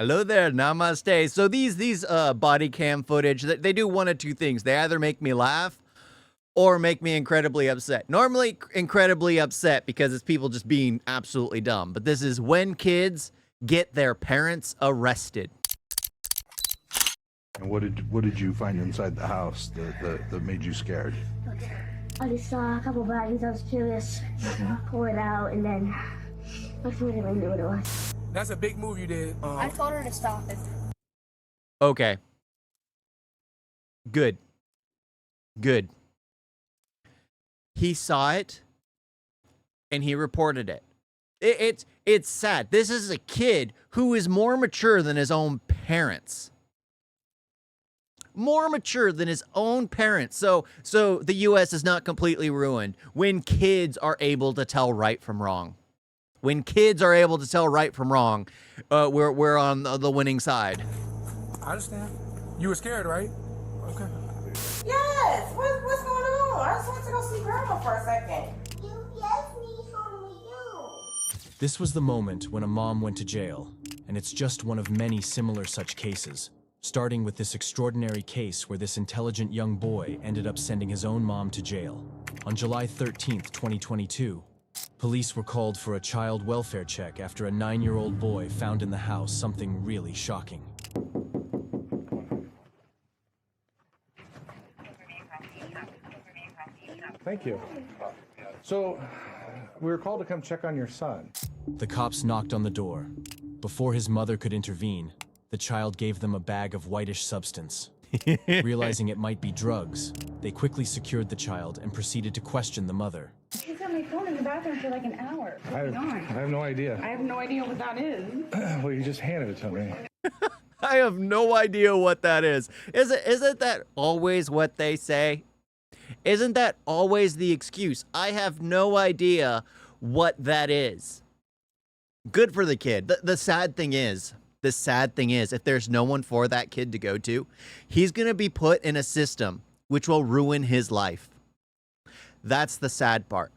Hello there, namaste. So these body cam footage, they do one of two things. They either make me laugh or make me incredibly upset. Normally incredibly upset because it's people just being absolutely dumb. But this is when kids get their parents arrested. And what did you find inside the house that made you scared? I just saw a couple bags. I was curious. Pull it out, and then I couldn't even knew what it was. That's a big move you did. I told her to stop it. Okay. Good. Good. He saw it, and he reported it. It's sad. This is a kid who is more mature than his own parents. More mature than his own parents. So the U.S. is not completely ruined when kids are able to tell right from wrong. When kids are able to tell right from wrong, we're on the winning side. I understand. You were scared, right? Okay. Yes. What's going on? I just went to go see Grandma for a second. This was the moment when a mom went to jail, and it's just one of many similar such cases, starting with this extraordinary case where this intelligent young boy ended up sending his own mom to jail. On July 13th, 2022, police were called for a child welfare check after a 9-year-old boy found in the house something really shocking. Thank you. So, we were called to come check on your son. The cops knocked on the door. Before his mother could intervene, the child gave them a bag of whitish substance. Realizing it might be drugs, they quickly secured the child and proceeded to question the mother. She's got my phone in the bathroom for like an hour. What's going on? I have no idea. I have no idea what that is. Well, you just handed it to me. I have no idea what that is. Isn't that always what they say? Isn't that always the excuse? I have no idea what that is. Good for the kid. The sad thing is, if there's no one for that kid to go to, he's going to be put in a system which will ruin his life. That's the sad part.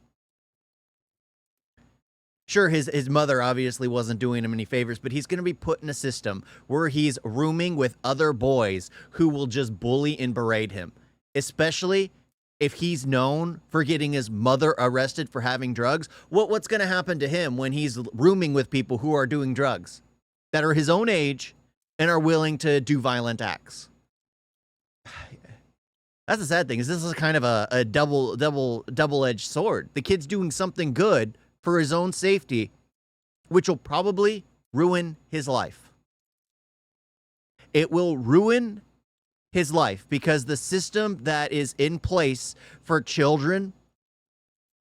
Sure, his mother obviously wasn't doing him any favors, but he's going to be put in a system where he's rooming with other boys who will just bully and berate him, especially if he's known for getting his mother arrested for having drugs. What's going to happen to him when he's rooming with people who are doing drugs that are his own age and are willing to do violent acts? That's the sad thing, is this is kind of a double-edged sword. The kid's doing something good for his own safety, which will probably ruin his life. It will ruin his life because the system that is in place for children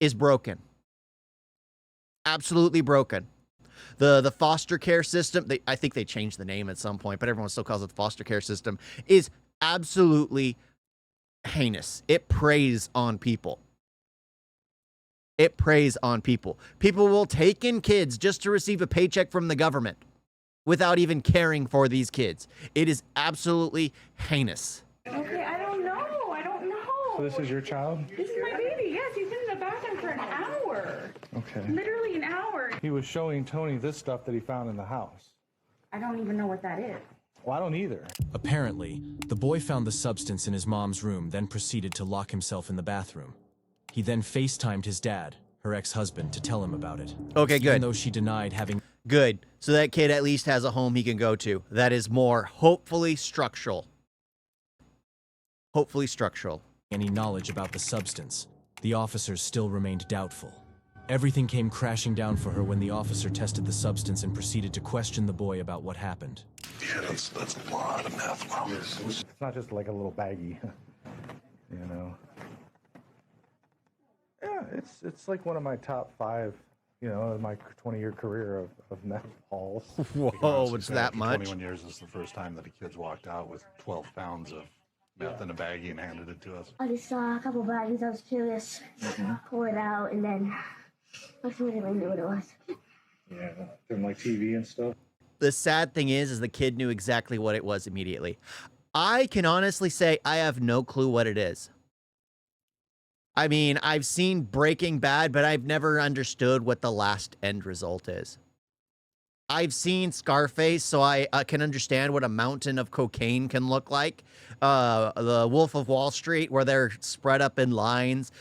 is broken. Absolutely broken. The foster care system, I think they changed the name at some point, but everyone still calls it the foster care system, is absolutely heinous. It preys on people. It preys on people. People will take in kids just to receive a paycheck from the government without even caring for these kids. It is absolutely heinous. Okay, I don't know. So this is your child? This is my baby. Yes, he's been in the bathroom for an hour. Okay. Literally an hour. He was showing Tony this stuff that he found in the house. I don't even know what that is. Well, I don't either. Apparently, the boy found the substance in his mom's room, then proceeded to lock himself in the bathroom. He then FaceTimed his dad, her ex-husband, to tell him about it. Okay, good. Even though she denied having... Good. So that kid at least has a home he can go to. That is more, hopefully, structural. Hopefully structural. any knowledge about the substance, the officers still remained doubtful. Everything came crashing down for her when the officer tested the substance and proceeded to question the boy about what happened. Yeah, that's a lot of meth, Mom. It's not just like a little baggie, you know. Yeah, it's like one of my top 5, you know, in my 20-year career of meth hauls. Whoa, it's that much? 21 years is the first time that a kid's walked out with 12 pounds of meth in a baggie and handed it to us. I just saw a couple bags. I was curious. Pull it out, and then I couldn't even knew what it was. Yeah, from like TV and stuff. The sad thing is the kid knew exactly what it was immediately. I can honestly say I have no clue what it is. I mean, I've seen Breaking Bad, but I've never understood what the last end result is. I've seen Scarface, so I can understand what a mountain of cocaine can look like. The Wolf of Wall Street, where they're spread up in lines.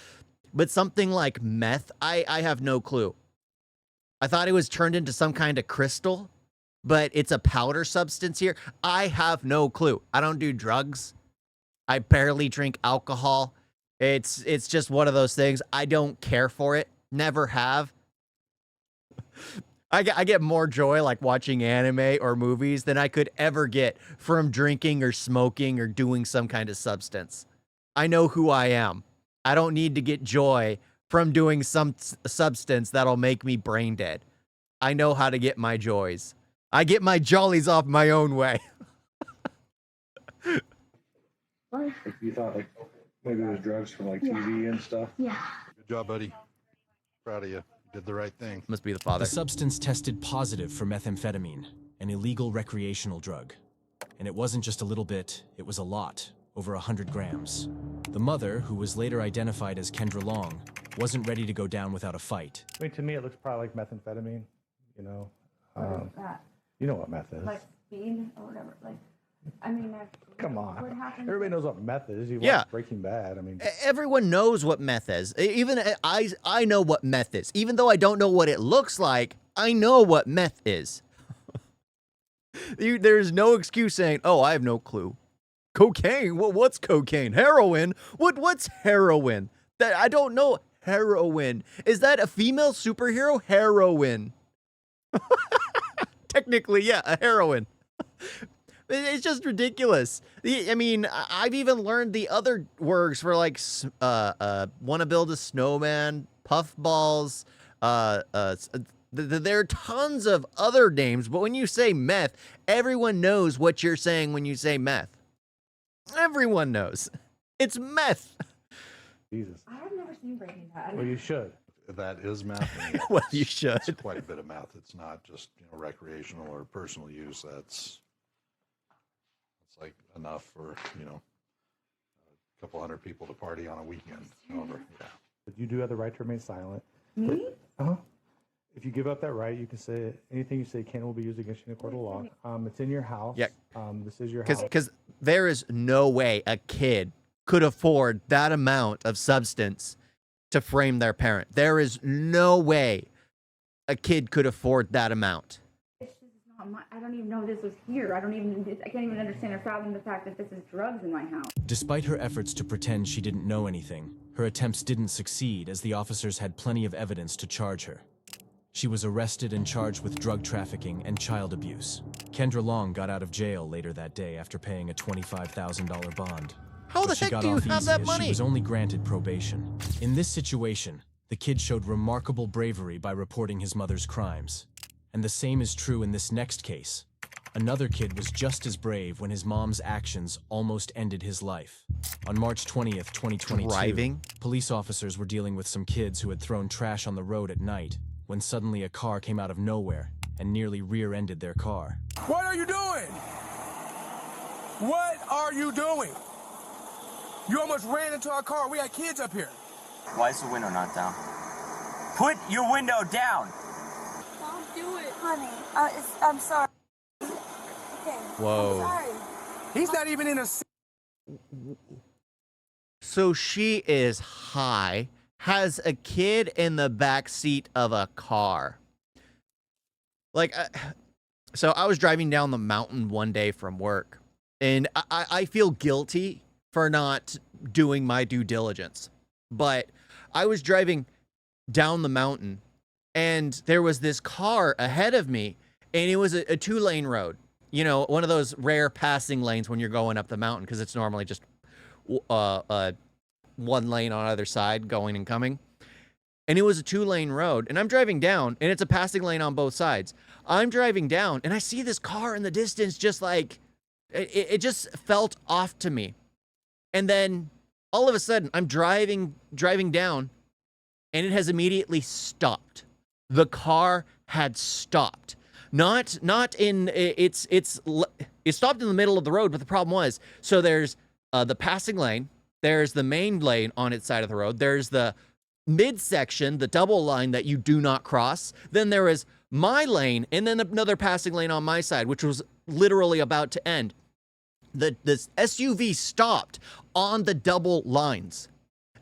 But something like meth, I have no clue. I thought it was turned into some kind of crystal, but it's a powder substance here. I have no clue. I don't do drugs. I barely drink alcohol. It's just one of those things. I don't care for it. Never have. I get more joy like watching anime or movies than I could ever get from drinking or smoking or doing some kind of substance. I know who I am. I don't need to get joy from doing some substance that'll make me brain dead. I know how to get my joys. I get my jollies off my own way. What? You thought like maybe it was drugs from like TV and stuff? Yeah. Good job, buddy. Proud of you. Did the right thing. Must be the father. The substance tested positive for methamphetamine, an illegal recreational drug. And it wasn't just a little bit, it was a lot, over 100 grams. The mother, who was later identified as Kendra Long, wasn't ready to go down without a fight. I mean, to me, it looks probably like methamphetamine. You know, What is that? you know what meth is. Like speed or whatever. Like, I mean, Come what on. happens? Everybody knows what meth is. You Yeah. watch Breaking Bad. I mean, Everyone knows what meth is. Even I know what meth is. Even though I don't know what it looks like, I know what meth is. There's no excuse saying, "Oh, I have no clue." Cocaine? What's cocaine? Heroin? What's heroin? That I don't know. Heroin. Is that a female superhero? Heroin. Technically, yeah, a heroin. It's just ridiculous. I mean, I've even learned the other words for like, want to build a snowman, puffballs. There are tons of other names, but when you say meth, everyone knows what you're saying when you say meth. Everyone knows. It's meth. Jesus. I have never seen Breaking Bad. Well, you should. That is meth. and Well, you it's- should. It's quite a bit of meth. It's not just recreational or personal use. It's like enough for a couple hundred people to party on a weekend. Over. Yeah. But you do have the right to remain silent. Me? Uh-huh. If you give up that right, you can say anything you say can will be used against you in a court of law. It's in your house. Yeah. This is your house. Because there is no way a kid could afford that amount of substance to frame their parent. There is no way a kid could afford that amount. It's just not my, I don't even know this was here. I can't even understand or fathom the fact that this is drugs in my house. Despite her efforts to pretend she didn't know anything, her attempts didn't succeed as the officers had plenty of evidence to charge her. She was arrested and charged with drug trafficking and child abuse. Kendra Long got out of jail later that day after paying a $25,000 bond. How the But she heck got do you off have easy that as money? She was only granted probation. In this situation, the kid showed remarkable bravery by reporting his mother's crimes. And the same is true in this next case. Another kid was just as brave when his mom's actions almost ended his life. On March 20th, 2022, Driving? police officers were dealing with some kids who had thrown trash on the road at night when suddenly a car came out of nowhere and nearly rear-ended their car. What are you doing? What are you doing? You almost ran into our car. We had kids up here. Why is the window not down? Put your window down! Don't do it, honey. I'm sorry. Okay. Whoa. Sorry. He's not even in a... So she is high, has a kid in the back seat of a car. Like, so I was driving down the mountain one day from work, and I feel guilty for not doing my due diligence. But I was driving down the mountain, and there was this car ahead of me, and it was a two-lane road. You know, one of those rare passing lanes when you're going up the mountain, because it's normally just one lane on either side going and coming. And it was a two-lane road, and I'm driving down, and it's a passing lane on both sides. I'm driving down, and I see this car in the distance, just like, it just felt off to me. And then all of a sudden, I'm driving down, and it has immediately stopped. The car had stopped. Not in it stopped in the middle of the road, but the problem was, so there's the passing lane, there's the main lane on its side of the road, there's the midsection, the double line that you do not cross, then there is my lane and then another passing lane on my side, which was literally about to end. The SUV stopped on the double lines.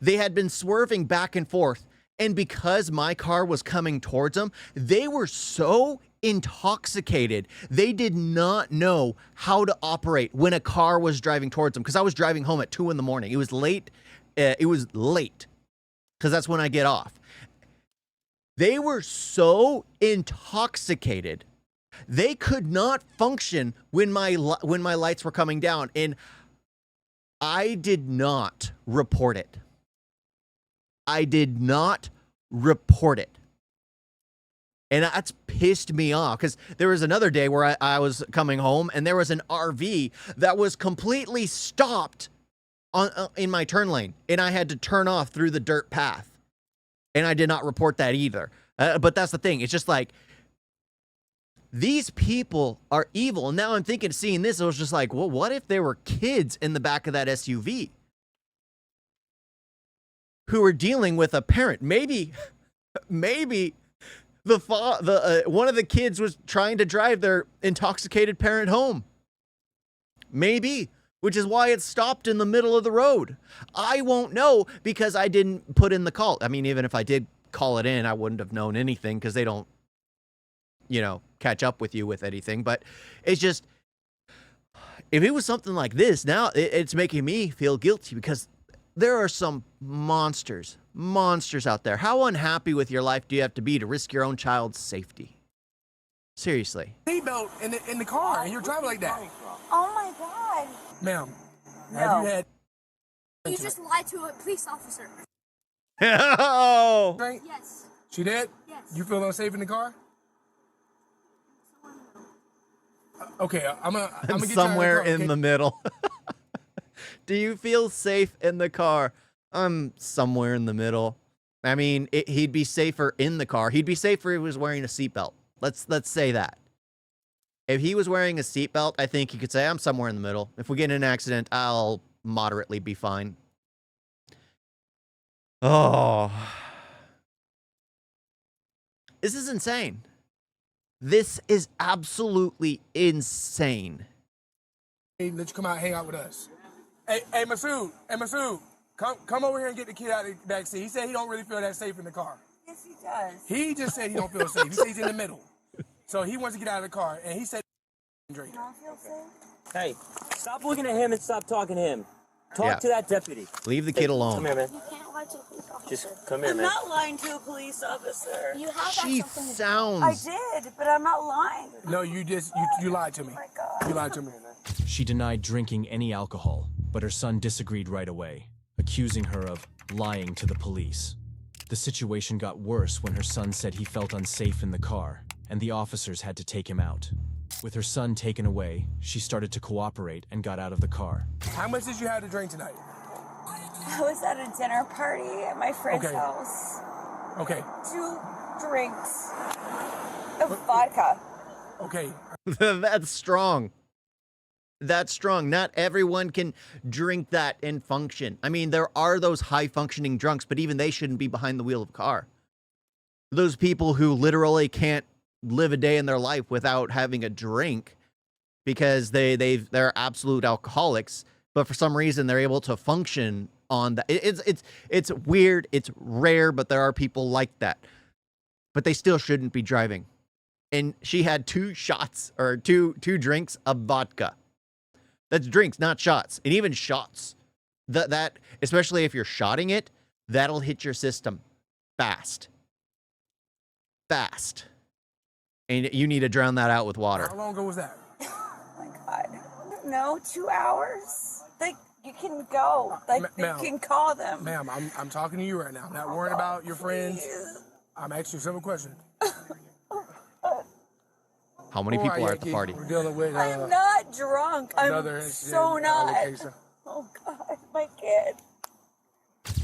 They had been swerving back and forth, and because my car was coming towards them, they were so intoxicated. They did not know how to operate when a car was driving towards them, because I was driving home at 2 in the morning. It was late. It was late because that's when I get off. They were so intoxicated. They could not function when my lights were coming down, and I did not report it. I did not report it. And that's pissed me off, because there was another day where I was coming home and there was an RV that was completely stopped in my turn lane, and I had to turn off through the dirt path. And I did not report that either. But that's the thing. It's just like, these people are evil. And now I'm thinking, seeing this, I was just like, well, what if there were kids in the back of that SUV who were dealing with a parent? Maybe one of the kids was trying to drive their intoxicated parent home. Maybe, which is why it stopped in the middle of the road. I won't know because I didn't put in the call. I mean, even if I did call it in, I wouldn't have known anything because they don't, catch up with you with anything. But it's just, if it was something like this, now it's making me feel guilty, because there are some monsters out there. How unhappy with your life do you have to be to risk your own child's safety? Seriously. Seatbelt in the car, and you're driving like that. Oh my God. Ma'am, No. have you had You just lied to a police officer. Oh! drink? Yes. She did? Yes. You feel unsafe in the car? Okay, I'm gonna get you out of Somewhere the car, in okay? the middle. Do you feel safe in the car? I'm somewhere in the middle. I mean, he'd be safer in the car. He'd be safer if he was wearing a seatbelt. Let's say that. If he was wearing a seatbelt, I think he could say, I'm somewhere in the middle. If we get in an accident, I'll moderately be fine. Oh. This is insane. This is absolutely insane. Hey, let you come out and hang out with us. Hey, Masood, come over here and get the kid out of the back seat. He said he don't really feel that safe in the car. Yes, he does. He just said he don't feel safe. He said he's in the middle. So he wants to get out of the car, and he said drink. I don't feel safe. Hey, stop looking at him and stop talking to him. Talk Yeah. to that deputy. Leave the kid alone. Come here, man. You can't lie to a police officer. Just come here, I'm man. not lying to a police officer. You have She that something. sounds... I did, but I'm not lying. No, you lied to me. Oh my God. You lied to me. She denied drinking any alcohol, but her son disagreed right away, accusing her of lying to the police. The situation got worse when her son said he felt unsafe in the car, and the officers had to take him out. With her son taken away, she started to cooperate and got out of the car. How much did you have to drink tonight? I was at a dinner party at my friend's Okay. house. Okay, 2 drinks of vodka. okay. That's strong. That's strong. Not everyone can drink that and function. I mean, there are those high-functioning drunks, but even they shouldn't be behind the wheel of a car. Those people who literally can't live a day in their life without having a drink because they're absolute alcoholics, but for some reason they're able to function on that. It's weird. It's rare, but there are people like that. But they still shouldn't be driving. And she had 2 shots or two drinks of vodka. That's drinks, not shots. And even shots, that especially if you're shotting it, that'll hit your system fast. And you need to drown that out with water. How long ago was that? Oh my God. No, 2 hours. Like, you can go. Like, you Ma'am. can call them. Ma'am, I'm talking to you right now. I'm not worried about your friends. I'm asking you a simple question. How many people are at the party? We're dealing with I'm not drunk. I'm another incident. so not. Allocation. Oh God, my kid.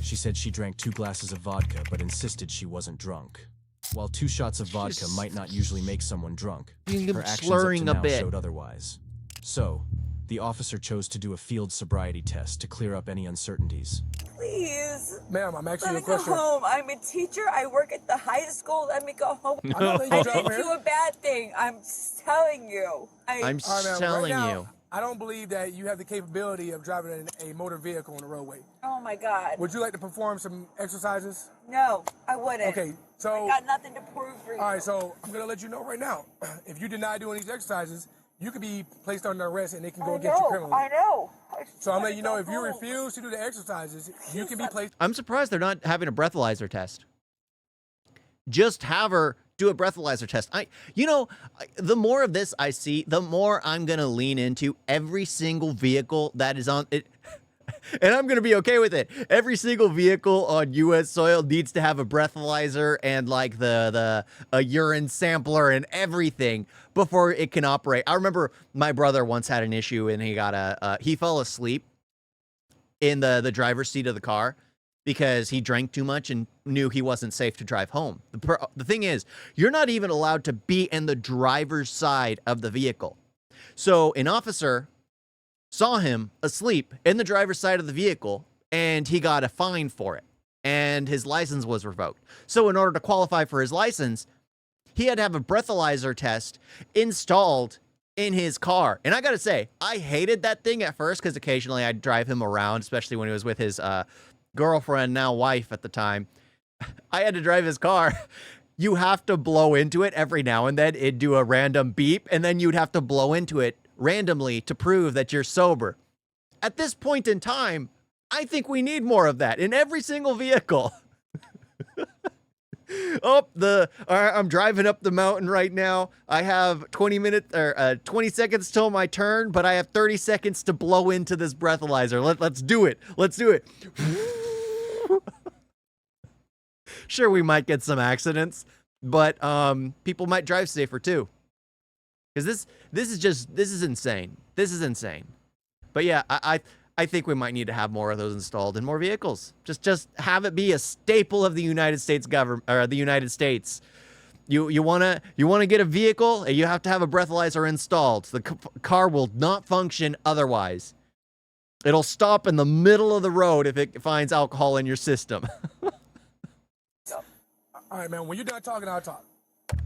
She said she drank 2 glasses of vodka, but insisted she wasn't drunk. While 2 shots of vodka might not usually make someone drunk, her actions up to now showed otherwise. So, the officer chose to do a field sobriety test to clear up any uncertainties. Please. Ma'am, I'm asking Let you me a go question. home. I'm a teacher. I work at the high school. Let me go home. I'm not letting I you drive didn't here. do a bad thing. I'm telling you. I'm All right, ma'am, telling right now, you. I don't believe that you have the capability of driving a motor vehicle on the roadway. Oh my God. Would you like to perform some exercises? No, I wouldn't. Okay, so I got nothing to prove for you. all right, so I'm gonna let you know right now. If you deny doing these exercises, you could be placed under arrest and they can go get you criminally. I know. So I'm letting you know if you refuse to do the exercises, you can be placed. I'm surprised they're not having a breathalyzer test. Just have her do a breathalyzer test. The more of this I see, the more I'm going to lean into every single vehicle that is on it. And I'm going to be okay with it. Every single vehicle on U.S. soil needs to have a breathalyzer and like a urine sampler and everything before it can operate. I remember my brother once had an issue and he fell asleep in the driver's seat of the car because he drank too much and knew he wasn't safe to drive home. The thing is, you're not even allowed to be in the driver's side of the vehicle. So an officer saw him asleep in the driver's side of the vehicle, and he got a fine for it, and his license was revoked. So in order to qualify for his license, he had to have a breathalyzer test installed in his car. And I gotta say, I hated that thing at first because occasionally I'd drive him around, especially when he was with his girlfriend, now wife at the time. I had to drive his car. You have to blow into it every now and then. It'd do a random beep, and then you'd have to blow into it randomly to prove that you're sober. At this point in time, I think we need more of that in every single vehicle. I'm driving up the mountain right now. I have 20 seconds till my turn, but I have 30 seconds to blow into this breathalyzer. Let's do it. Let's do it. Sure, we might get some accidents, but people might drive safer too. Because this is insane. This is insane. But yeah, I think we might need to have more of those installed in more vehicles. Just have it be a staple of the United States government or the United States. You wanna get a vehicle, you have to have a breathalyzer installed. The car will not function otherwise. It'll stop in the middle of the road if it finds alcohol in your system. All right, man, when you're done talking, I'll talk.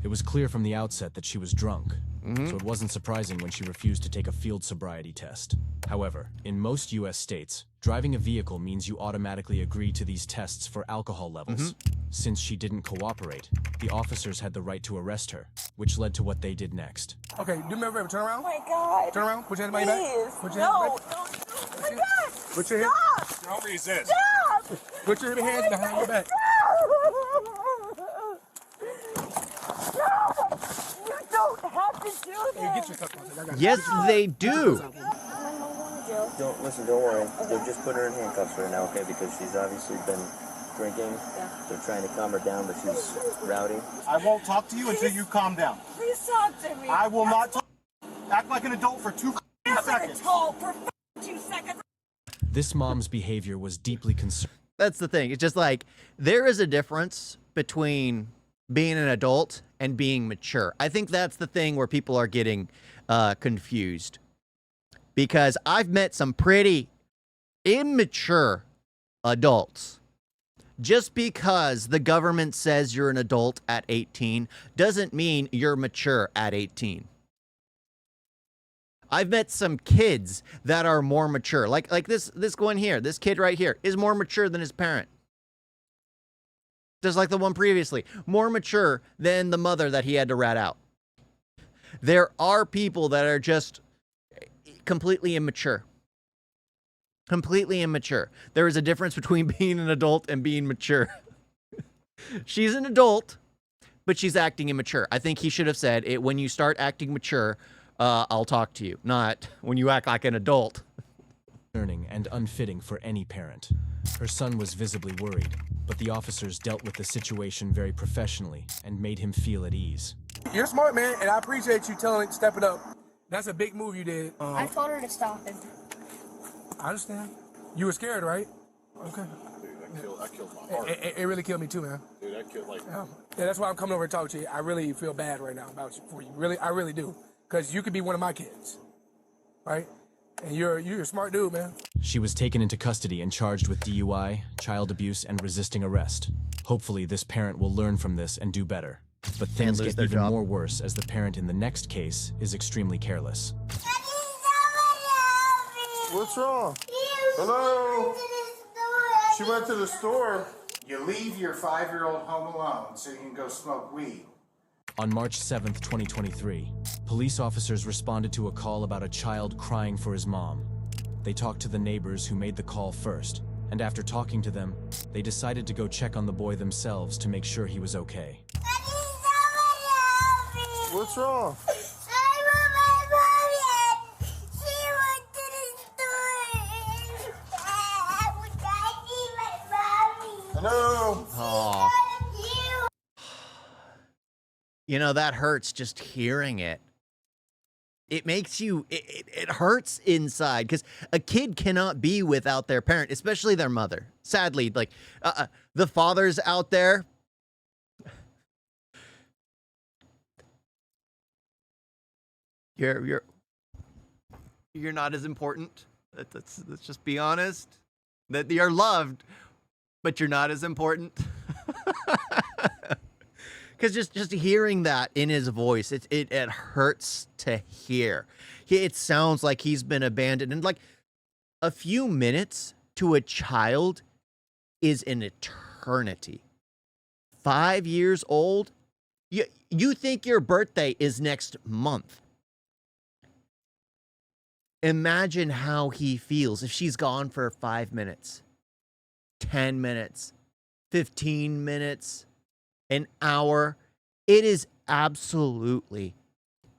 It was clear from the outset that she was drunk, so it wasn't surprising when she refused to take a field sobriety test. However, in most U.S. states, driving a vehicle means you automatically agree to these tests for alcohol levels. Since she didn't cooperate, the officers had the right to arrest her, which led to what they did next. Okay, do me a favor, turn around. Oh my God. Turn around, put your hand behind your back. Put your hand No, behind- no, no. Oh my God. Put your hand. Stop. Don't resist. Stop. Put your hands behind your back. You don't have to do this. Hey, get your cup on. I got Yes, they do. Don't worry. They're just putting her in handcuffs right now, okay? Because she's obviously been drinking. They're trying to calm her down, but she's rowdy. I won't talk to you until you calm down. Please talk to me. I will not talk. Act like an adult for 2 seconds. Talk for 2 seconds. This mom's behavior was deeply concerning. That's the thing. It's just like there is a difference between being an adult and being mature. I think that's the thing where people are getting confused. Because I've met some pretty immature adults. Just because the government says you're an adult at 18 doesn't mean you're mature at 18. I've met some kids that are more mature. Like this one here. This kid right here is more mature than his parent. Just like the one previously. More mature than the mother that he had to rat out. There are people that are just completely immature. Completely immature. There is a difference between being an adult and being mature. She's an adult, but she's acting immature. I think he should have said, when you start acting mature, I'll talk to you. Not when you act like an adult. Concerning and unfitting for any parent. Her son was visibly worried, but the officers dealt with the situation very professionally and made him feel at ease. You're smart, man, and I appreciate you telling it, step it up. That's a big move you did. I told her to stop him. I understand. You were scared, right? Okay. Dude, that killed my heart. It really killed me too, man. Dude, that killed Yeah, that's why I'm coming over to talk to you. I really feel bad right now about you, for you. Really, I really do. Because you could be one of my kids, right? And you're a smart dude, man. She was taken into custody and charged with DUI, child abuse, and resisting arrest. Hopefully, this parent will learn from this and do better. But things lose get their even job. more worse as the parent in the next case is extremely careless. What's wrong? Hello? She went to the store. You leave your 5-year-old home alone so you can go smoke weed. On March 7th, 2023, police officers responded to a call about a child crying for his mom. They talked to the neighbors who made the call first, and after talking to them, they decided to go check on the boy themselves to make sure he was okay. What's wrong? Hello? Aw. You know, that hurts just hearing it. It makes you, it hurts inside because a kid cannot be without their parent, especially their mother. Sadly, like the fathers out there. You're not as important. Let's just be honest. That you're loved, but you're not as important. Because just hearing that in his voice, it hurts to hear. It sounds like he's been abandoned. And like a few minutes to a child is an eternity. 5 years old? You think your birthday is next month. Imagine how he feels if she's gone for 5 minutes, 10 minutes, 15 minutes, an hour. It is absolutely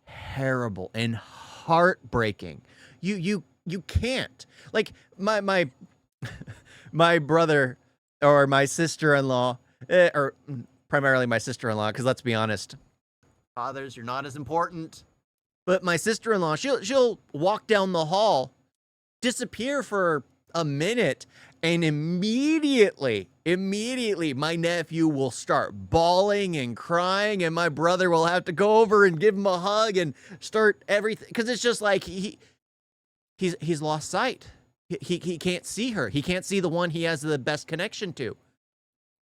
terrible and heartbreaking. You can't. Like my my brother or my sister-in-law, or primarily my sister-in-law, because let's be honest, fathers, you're not as important. But my sister-in-law, she'll walk down the hall, disappear for a minute, and immediately my nephew will start bawling and crying, and my brother will have to go over and give him a hug and start everything, because it's just like he's lost sight. He can't see her. He can't see the one he has the best connection to.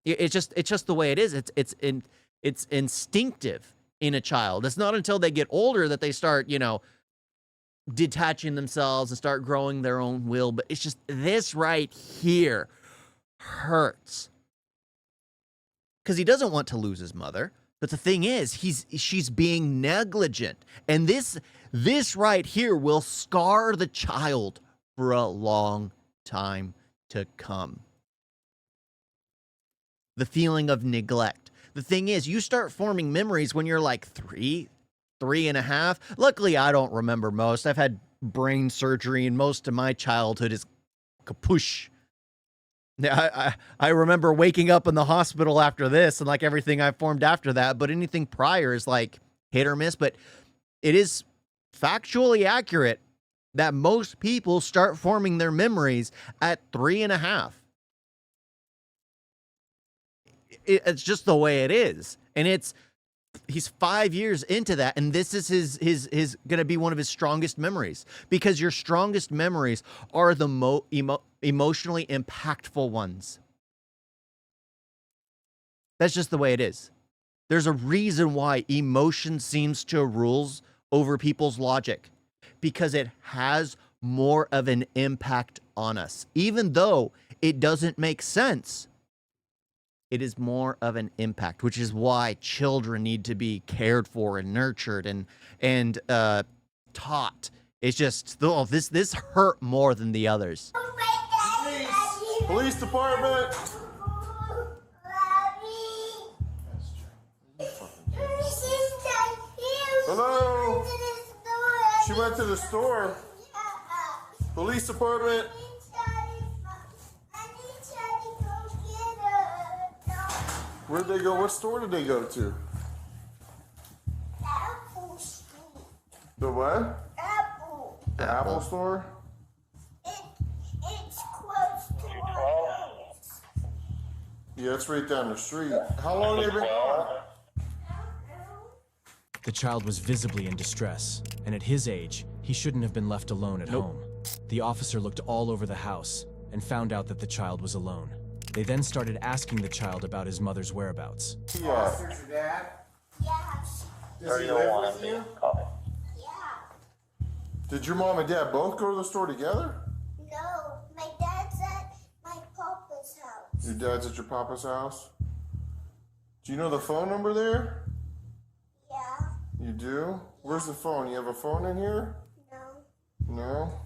It's just the way it is. It's instinctive in a child. It's not until they get older that they start, detaching themselves and start growing their own will. But it's just this right here hurts. Because he doesn't want to lose his mother. But the thing is, she's being negligent. And this right here will scar the child for a long time to come. The feeling of neglect. The thing is, you start forming memories when you're like 3 and a half. Luckily, I don't remember most. I've had brain surgery, and most of my childhood is kapoosh. I remember waking up in the hospital after this, and like everything I've formed after that, but anything prior is like hit or miss. But it is factually accurate that most people start forming their memories at 3 and a half. It's just the way it is. And he's 5 years into that, and this is his going to be one of his strongest memories, because your strongest memories are the emotionally impactful ones. That's just the way it is. There's a reason why emotion seems to rule over people's logic, because it has more of an impact on us. Even though it doesn't make sense, it is more of an impact, which is why children need to be cared for and nurtured and taught. It's just, oh, this hurt more than the others. Police department. Hello? She went to the store. Police department. Where'd they go? What store did they go to? Apple Street. The what? Apple. The Apple store? It's close to my house. Yeah, it's right down the street. How long have you been gone? The child was visibly in distress, and at his age, he shouldn't have been left alone at home. The officer looked all over the house and found out that the child was alone. They then started asking the child about his mother's whereabouts. There's your dad? Yes. Does he live with you? Yeah. Did your mom and dad both go to the store together? No, my dad's at my papa's house. Your dad's at your papa's house? Do you know the phone number there? Yeah. You do? Where's the phone? You have a phone in here? No. No?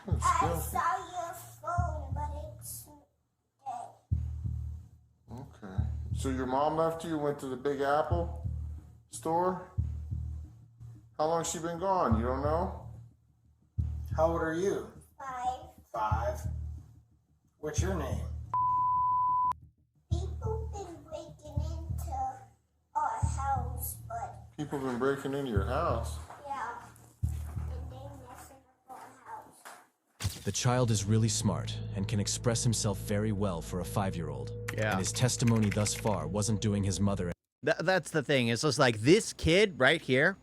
I saw your phone, but it's dead. Okay. So your mom left you, went to the Big Apple store? How long has she been gone? You don't know? How old are you? 5. 5. What's your name? People been breaking into our house, but People have been breaking into your house. yeah, and they messing up our house. The child is really smart and can express himself very well for a 5-year-old. Yeah. And his testimony thus far wasn't doing his mother. That's the thing. It's just like this kid right here.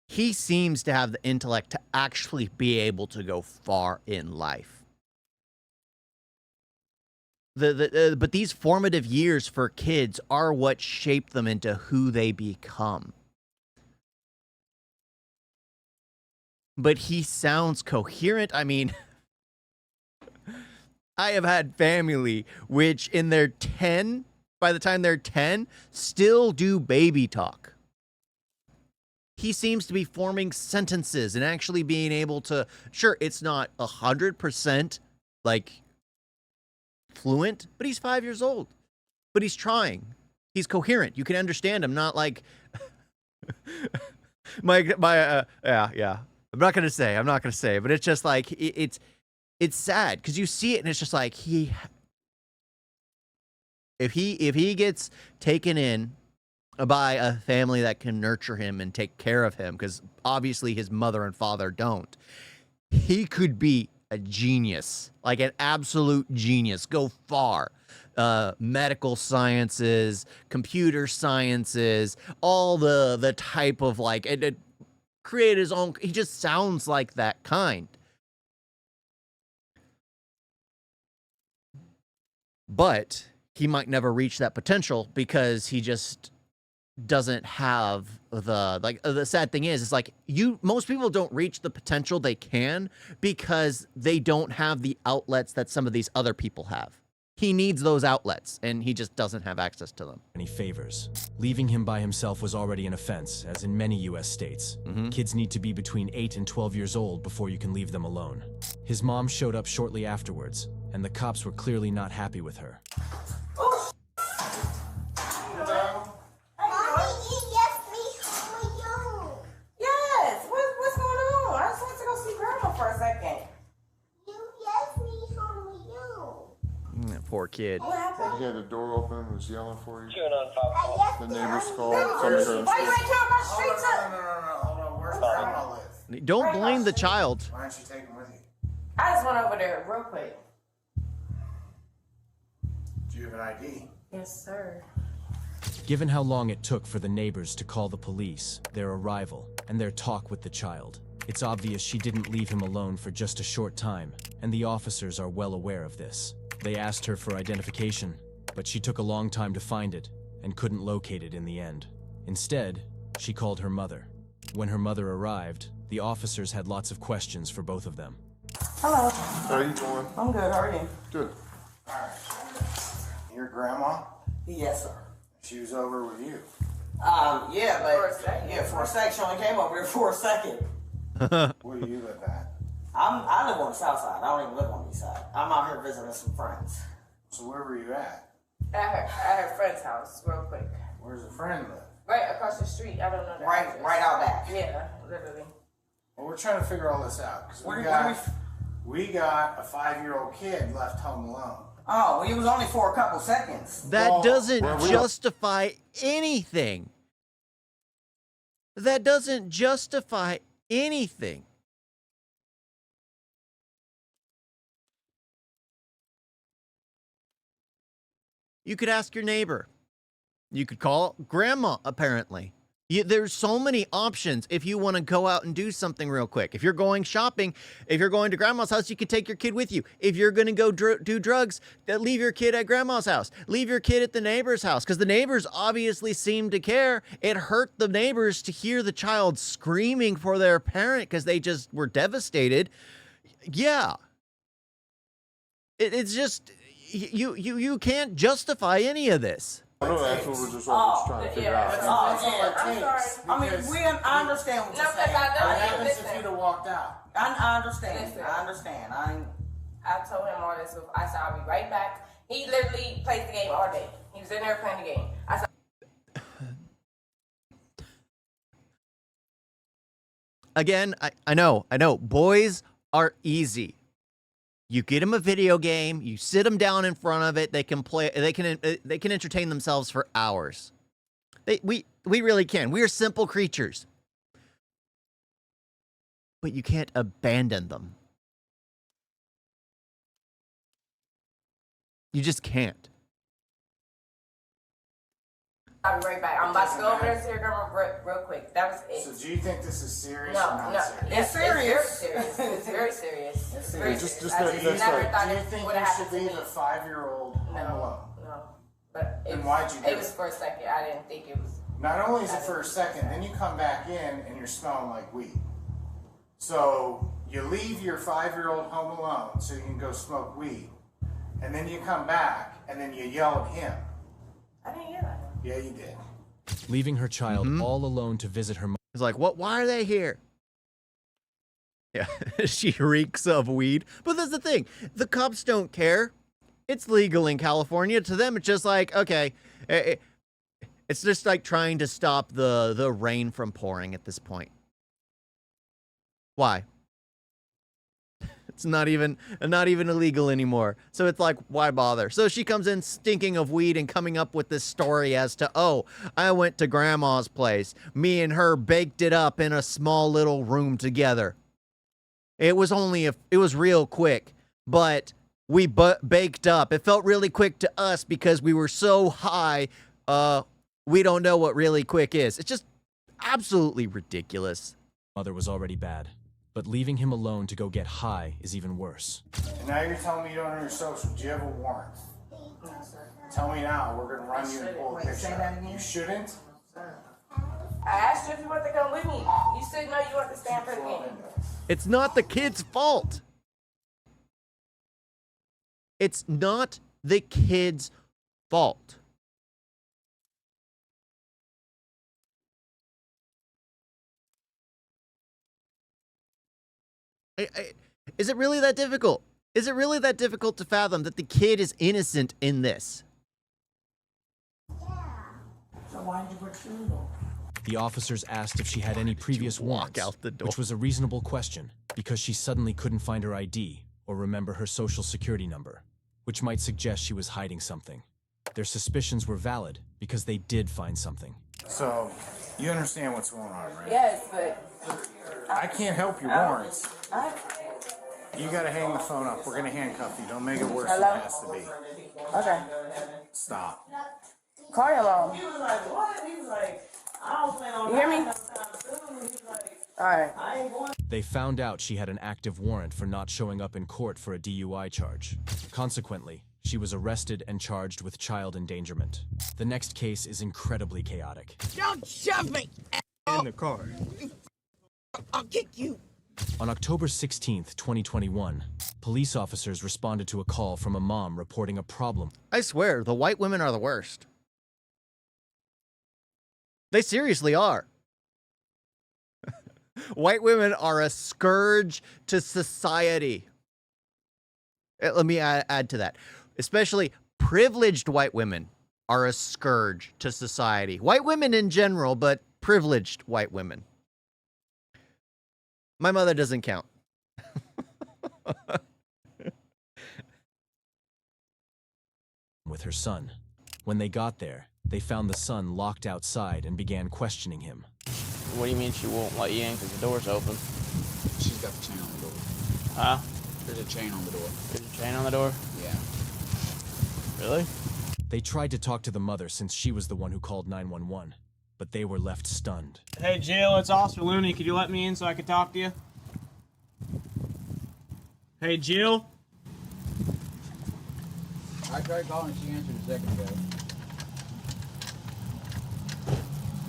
He seems to have the intellect to actually be able to go far in life. But these formative years for kids are what shape them into who they become. But he sounds coherent. I mean, I have had family which in their 10, by the time they're 10, still do baby talk. He seems to be forming sentences and actually being able to, sure, it's not 100% like fluent, but he's 5 years old. But he's trying. He's coherent. You can understand him, not like yeah. I'm not gonna say, but it's just like it's sad because you see it and it's just like if he gets taken in by a family that can nurture him and take care of him, because obviously his mother and father don't, he could be a genius, like an absolute genius, go far. Medical sciences, computer sciences, all the type of like, it create his own, he just sounds like that kind. But he might never reach that potential because he just doesn't have the sad thing is, it's like most people don't reach the potential they can because they don't have the outlets that some of these other people have. He needs those outlets and he just doesn't have access to them. Any favors. Leaving him by himself was already an offense, as in many US states. Kids need to be between 8 and 12 years old before you can leave them alone. His mom showed up shortly afterwards, and the cops were clearly not happy with her. Yes, what's going on? I just went to go see Grandma for a second. You left me home with you. Poor kid. What happened? He had the door open and was yelling for you. I left The you neighbors home called. with Somebody heard you. him Why you scream. ain't count my streets up? Hold on. Where's Grandma live? Don't blame the child. Why don't you take him with you? I just went over there real quick. Do you have an ID? Yes, sir. Given how long it took for the neighbors to call the police, their arrival, and their talk with the child, it's obvious she didn't leave him alone for just a short time, and the officers are well aware of this. They asked her for identification, but she took a long time to find it and couldn't locate it in the end. Instead, she called her mother. When her mother arrived, the officers had lots of questions for both of them. Hello. How are you doing? I'm good. How are you? Good. Alright. Your grandma? Yes, sir. She was over with you. Yeah, but for a second, she only came over here for a second. Where do you live at? I live on the south side. I don't even live on the east side. I'm out here visiting some friends. So where were you at? At her friend's house, real quick. Where's the friend live? Right across the street. I don't know. Right out back. Yeah, literally. Well, we're trying to figure all this out because we got a 5-year-old kid left home alone. Oh, well, it was only for a couple seconds. That doesn't justify anything. That doesn't justify anything. You could ask your neighbor. You could call grandma, apparently. There's so many options if you want to go out and do something real quick. If you're going shopping, if you're going to grandma's house, you can take your kid with you. If you're going to go do drugs, leave your kid at grandma's house. Leave your kid at the neighbor's house, because the neighbors obviously seem to care. It hurt the neighbors to hear the child screaming for their parent because they just were devastated. Yeah. It's just, you can't justify any of this. No, that's what we're just trying to figure out. That's all it takes. I mean, I understand what you're saying. What happens if you'd have walked out? I understand. Listen. I understand. I told him all this. I said, I'll be right back. He literally played the game all day. He was in there playing the game. I said, again, I know, boys are easy. You get them a video game, you sit them down in front of it, they can play, they can entertain themselves for hours. We really can. We are simple creatures. But you can't abandon them. You just can't. I'll be right back. I'm about to go over there and see your grandma real quick. That was it. So do you think this is serious No, or not no. serious? It's serious. It's very serious. It's very serious. It's very Just serious. that- I that's never right. thought Do you it think would you have should happened leave to a me. 5-year-old home alone? No. But Then why'd you do it it? was for a second. I didn't think it was. Not only is it for a second, then you come back in and you're smelling like weed. So you leave your 5-year-old home alone so you can go smoke weed. And then you come back and then you yell at him. I didn't hear that. Yeah, you did. Leaving her child all alone to visit her mother. It's like, what? Why are they here? Yeah, she reeks of weed. But that's the thing. The cops don't care. It's legal in California. To them, it's just like, okay. It's just like trying to stop the rain from pouring at this point. Why? It's not even illegal anymore. So it's like, why bother? So she comes in stinking of weed and coming up with this story as to, oh, I went to grandma's place. Me and her baked it up in a small little room together. It was real quick, but we baked up. It felt really quick to us because we were so high. We don't know what really quick is. It's just absolutely ridiculous. Mother was already bad, but leaving him alone to go get high is even worse. And now you're telling me you don't know your social. Do you have a warrant? No, sir. Tell me now. We're going to run you and pull a Wait, picture. say that again? You shouldn't? I asked you if you want to come with me. You said no, you want to stand for the game. It's not the kid's fault. It's not the kid's fault. Is it really that difficult? Is it really that difficult to fathom that the kid is innocent in this? So why did you put shoes on? The officers asked if she had any previous warrants, out the door? which was a reasonable question because she suddenly couldn't find her ID or remember her social security number, which might suggest she was hiding something. Their suspicions were valid because they did find something. So, you understand what's going on, right? Yes, but I can't help your warrants. You gotta hang the phone up. We're gonna handcuff you. Don't make it worse than it has to be. okay. Stop. Call your mom. He was like, what? He was like, I don't plan on You hear me? dying sometime soon. He's like, All right. I ain't going. They found out she had an active warrant for not showing up in court for a DUI charge. Consequently, she was arrested and charged with child endangerment. The next case is incredibly chaotic. Don't shove me in the car. I'll kick you. On October 16th, 2021, police officers responded to a call from a mom reporting a problem. I swear, the white women are the worst. They seriously are. White women are a scourge to society. Let me add to that. Especially privileged white women are a scourge to society. White women in general, but privileged white women. My mother doesn't count. With her son. When they got there, they found the son locked outside and began questioning him. What do you mean she won't let you in because the door's open? She's got the chain on the door. Huh? There's a chain on the door. There's a chain on the door? Yeah. Really? They tried to talk to the mother since she was the one who called 911. but they were left stunned. Hey, Jill, it's Officer Looney. Could you let me in so I could talk to you? Hey, Jill? I tried calling, she answered a second ago.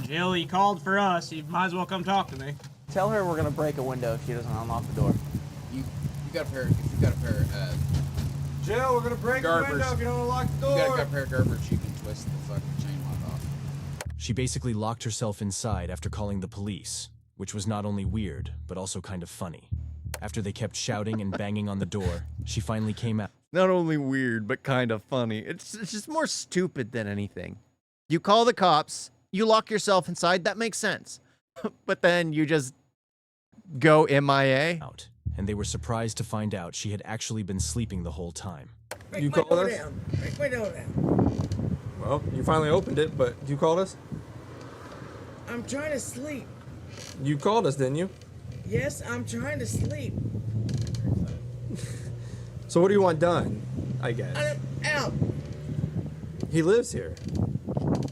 Jill, you called for us. You might as well come talk to me. Tell her we're gonna break a window if she doesn't unlock the door. You got a pair, if you got a pair, Jill, we're gonna break the window if you don't unlock the door. You got a pair of Gerbers, you can twist the fucking chain lock off. She basically locked herself inside after calling the police, which was not only weird, but also kind of funny. After they kept shouting and banging on the door, she finally came out. Not only weird, but kind of funny. It's just more stupid than anything. You call the cops, you lock yourself inside, that makes sense. But then you just go MIA. And they were surprised to find out she had actually been sleeping the whole time. You called us? Break my door down. Well, you finally opened it, but you called us? I'm trying to sleep. You called us, didn't you? Yes, I'm trying to sleep. So what do you want done, I guess? Out. He lives here.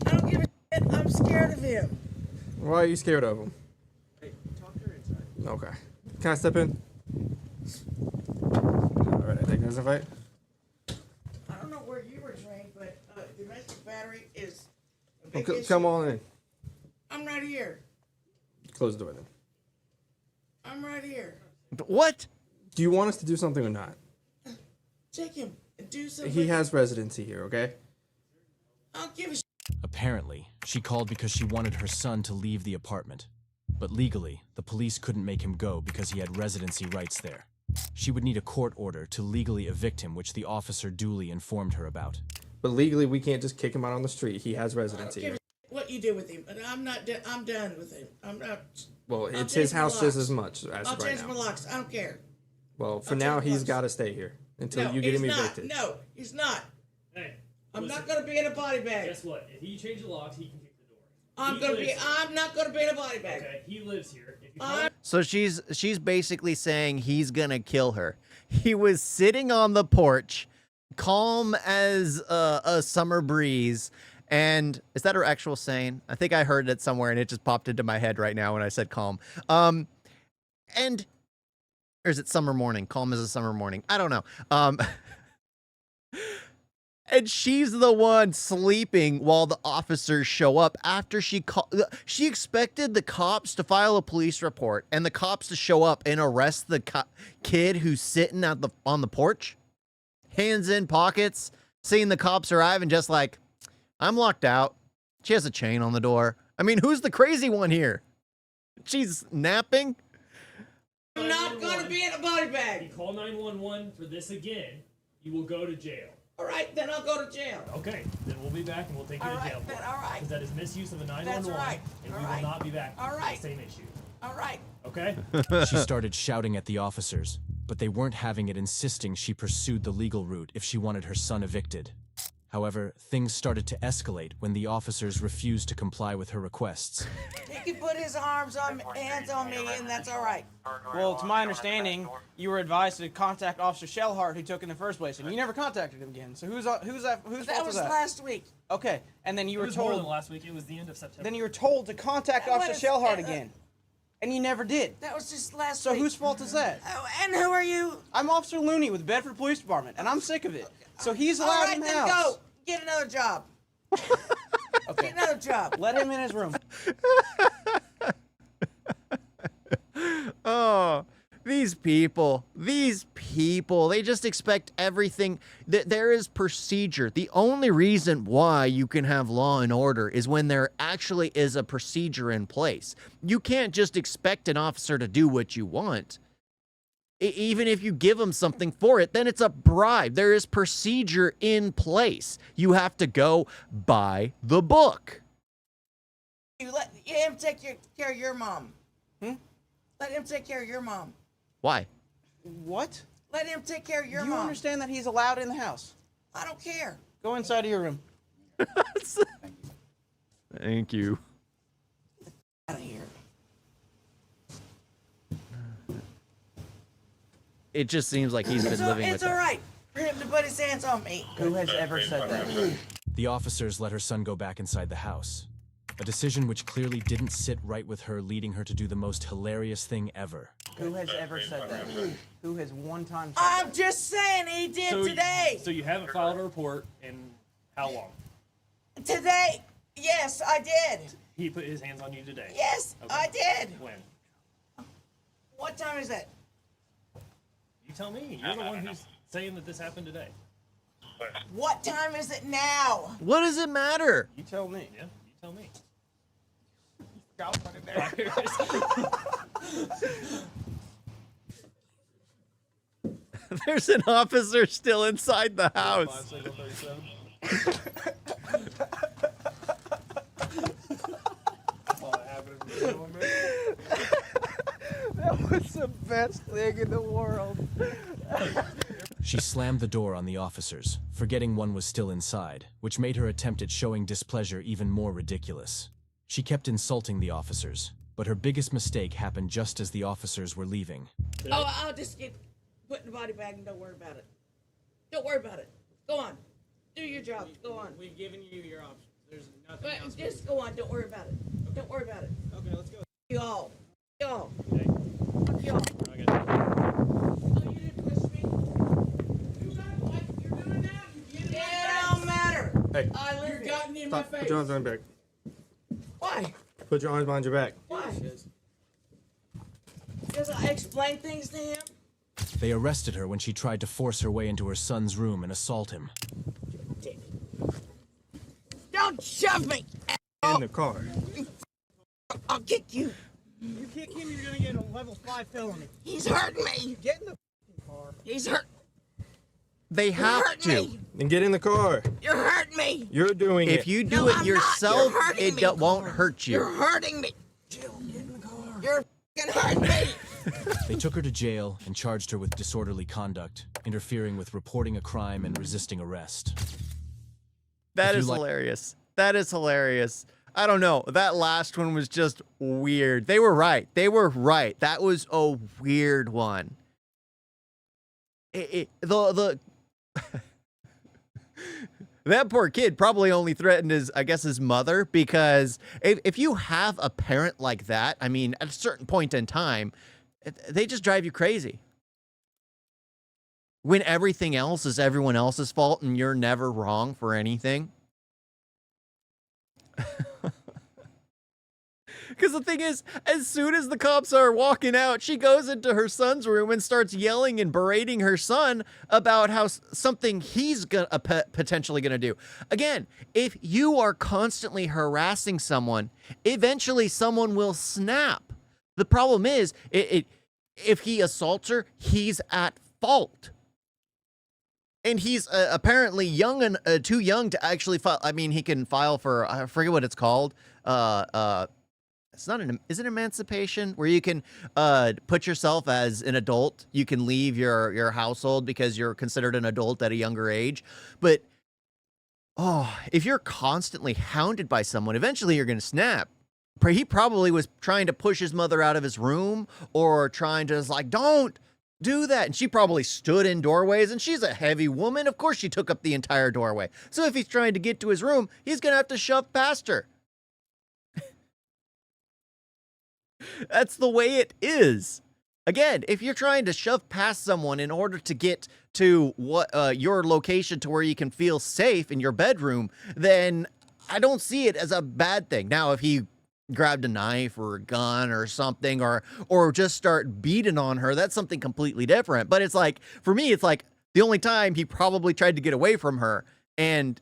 I don't give a shit. I'm scared of him. Why are you scared of him? Hey, talk to her inside. Okay. Can I step in? Alright, I think that's a fight. I don't know where you were trained, but domestic battery is a big Okay, issue. come on in. I'm right here. Close the door then. I'm right here. What? Do you want us to do something or not? Take him and do something. He has residency here, okay? I don't give a shit. Apparently, she called because she wanted her son to leave the apartment. But legally, the police couldn't make him go because he had residency rights there. She would need a court order to legally evict him, which the officer duly informed her about. But legally, we can't just kick him out on the street. He has residency here. What you do with him, but I'm not. I'm done with him. I'm not. Well, I'll it's change his my house locks. just as much as I'll right change now. my locks. I don't care. Well, for I'll now, change my he's locks. got to stay here until No, you get him he's not. evicted. No, he's not. Hey, I'm listen. not going to be in a body bag. Guess what? If he changes the locks, he can kick the door. I'm He going to be. lives here. I'm not going to be in a body bag. Okay, he lives here. If you tell So she's basically saying he's gonna kill her. He was sitting on the porch, calm as a summer breeze. And is that her actual saying? I think I heard it somewhere and it just popped into my head right now when I said calm. And or is it summer morning? Calm as a summer morning. I don't know. And she's the one sleeping while the officers show up after she expected the cops to file a police report and the cops to show up and arrest the kid who's sitting on the porch, hands in pockets, seeing the cops arrive and just like, I'm locked out. She has a chain on the door. I mean, who's the crazy one here? She's napping. I'm not going to be in a body you bag. call 911 for this again, you will go to jail. All right, then I'll go to jail. Okay, then we'll be back and we'll take you All to right, jail. then, all right. Because that is misuse of the 911, That's right. and All we right. will not be back All for right. the same issue. All right. Okay? She started shouting at the officers, but they weren't having it, insisting she pursued the legal route if she wanted her son evicted. However, things started to escalate when the officers refused to comply with her requests. He can put his hands on me, and that's all right. Well, to my understanding, you were advised to contact Officer Shellhart, who took in the first place, and you never contacted him again. So whose fault That was was that? last week. Okay, and then you It were was more than told. last week. It was the end of September. Then you were told to contact That Officer was- Shellhart again, and you never did. That was just last So week. whose fault is that? Oh, and who are you? I'm Officer Looney with Bedford Police Department, and I'm sick of it. So he's All allowed right, in the then house. go. Get another job. Get another job. Let him in his room. Oh, these people, they just expect everything. There is procedure. The only reason why you can have law and order is when there actually is a procedure in place. You can't just expect an officer to do what you want. Even if you give them something for it, then it's a bribe. There is procedure in place. You have to go by the book. You let him take care of your mom. Let him take care of your mom. Why? What? Let him take care of your Do you mom. understand that he's allowed in the house? I don't care. Go inside of your room. Thank you. Out of here. It just seems like he's been living with It's her. all right for him to put his hands on me. Who has ever said that? The officers let her son go back inside the house. a decision which clearly didn't sit right with her, leading her to do the most hilarious thing ever. Who has ever said that? Who has one time said I'm just saying he did today. So you haven't filed a report in how long? Today, yes, I did. He put his hands on you today? Yes, Okay. I did. When? What time is it? You tell me. You're the one who's saying that this happened today. What time is it now? What does it matter? You tell me. Yeah, you tell me. There's an officer still inside the house. That was the best thing in the world. She slammed the door on the officers, forgetting one was still inside, which made her attempt at showing displeasure even more ridiculous. She kept insulting the officers, but her biggest mistake happened just as the officers were leaving. Oh, I'll just keep putting the body bag and don't worry about it. Don't worry about it. Go on. Do your job. Go on. We've given you your options. There's nothing But else. just go on. Don't worry about it. Okay. Don't worry about it. Okay, let's go. Y'all. Y'all. Okay. Fuck y'all. Okay. Oh, you didn't push me. You got what you're doing now. It don't matter. Hey. I live here. Gotten in my Stop. face. Put your arms behind your back. Why? Put your arms behind your back. Why? Because I explain things to him. They arrested her when she tried to force her way into her son's room and assault him. Don't shove me. In the car. I'll kick you. You kick him, you're gonna get a level 5 felony. He's hurting me. Get in the car. He's hurt. They have hurt to. me. Then get in the car. You're hurting me. You're doing it. If you do No, it I'm not. yourself, You're hurting it me. won't hurt you. You're hurting me. Jill, get in the car. You're f***ing hurting me. They took her to jail and charged her with disorderly conduct, interfering with reporting a crime and resisting arrest. That If you is like- hilarious. That is hilarious. I don't know. That last one was just weird. They were right. They were right. That was a weird one. The that poor kid probably only threatened his mother, because if you have a parent like that, I mean, at a certain point in time, they just drive you crazy. When everything else is everyone else's fault and you're never wrong for anything. Because the thing is, as soon as the cops are walking out, she goes into her son's room and starts yelling and berating her son about how something he's potentially going to do. Again, if you are constantly harassing someone, eventually someone will snap. The problem is, if he assaults her, he's at fault. And he's apparently young and too young to actually file. I mean, he can file for, I forget what it's called. It's not is it emancipation, where you can put yourself as an adult? You can leave your household because you're considered an adult at a younger age. But if you're constantly hounded by someone, eventually you're going to snap. He probably was trying to push his mother out of his room, or trying to just like, don't do that. And she probably stood in doorways, and she's a heavy woman. Of course she took up the entire doorway. So if he's trying to get to his room, he's going to have to shove past her. That's the way it is. Again, if you're trying to shove past someone in order to get to your location to where you can feel safe in your bedroom, then I don't see it as a bad thing. Now, if he grabbed a knife or a gun or something, or just start beating on her, that's something completely different. But it's like, for me, it's like the only time he probably tried to get away from her and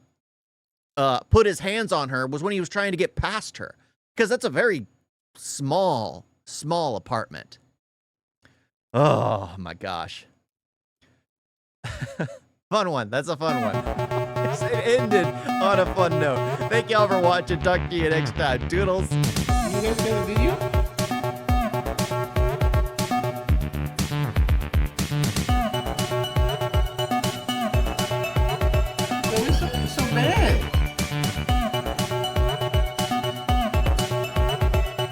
put his hands on her was when he was trying to get past her, because that's a very small apartment. Oh my gosh. Fun one. That's a fun one. It ended on a fun note. Thank y'all for watching. Talk to you next time. Toodles. You guys got a video? So bad.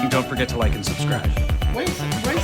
Don't forget to like and subscribe. Wait, wait,